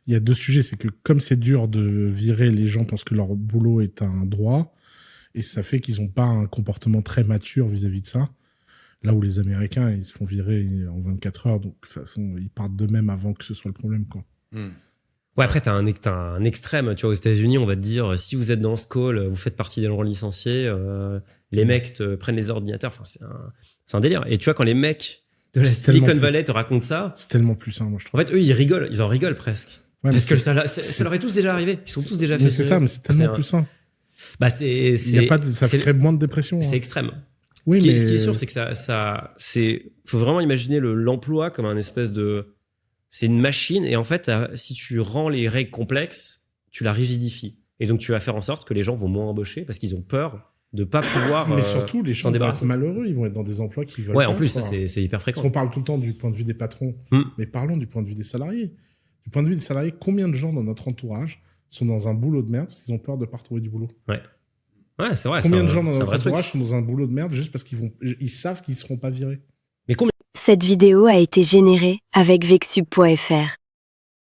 il y a deux sujets. C'est que comme c'est dur de virer, les gens pensent que leur boulot est un droit. Et ça fait qu'ils n'ont pas un comportement très mature vis-à-vis de ça. Là où les Américains, ils se font virer en 24 heures. Donc, de toute façon, ils partent d'eux-mêmes avant que ce soit le problème, quoi. Ouais, après, t'as un extrême. Tu vois, aux États-Unis, on va te dire, si vous êtes dans ce call, vous faites partie des gens licenciés, les mecs te prennent les ordinateurs. Enfin, c'est un délire. Et tu vois, quand les mecs de la Silicon Valley te racontent ça, c'est tellement plus simple, moi, je trouve. En fait, eux, ils rigolent. Ils en rigolent presque. Ouais, parce que ça leur est tous déjà arrivé. Ils sont tous déjà fait. C'est ça, mais c'est tellement plus simple. Bah, ça crée moins de dépression. C'est hein. extrême. Oui, ce qui est sûr, c'est que faut vraiment imaginer l'emploi comme un espèce de, c'est une machine. Et en fait, si tu rends les règles complexes, tu la rigidifies. Et donc, tu vas faire en sorte que les gens vont moins embaucher parce qu'ils ont peur de pas pouvoir. Mais surtout, les gens vont être malheureux. Ils vont être dans des emplois qui veulent. Ouais, en plus, ça, c'est hyper fréquent. Parce qu'on parle tout le temps du point de vue des patrons. Mais parlons du point de vue des salariés. Du point de vue des salariés, combien de gens dans notre entourage sont dans un boulot de merde parce qu'ils ont peur de pas retrouver du boulot? Ouais, c'est vrai. Combien de gens dans notre entourage sont dans un boulot de merde juste parce qu'ils savent qu'ils seront pas virés? Mais combien? Cette vidéo a été générée avec Vexub.fr.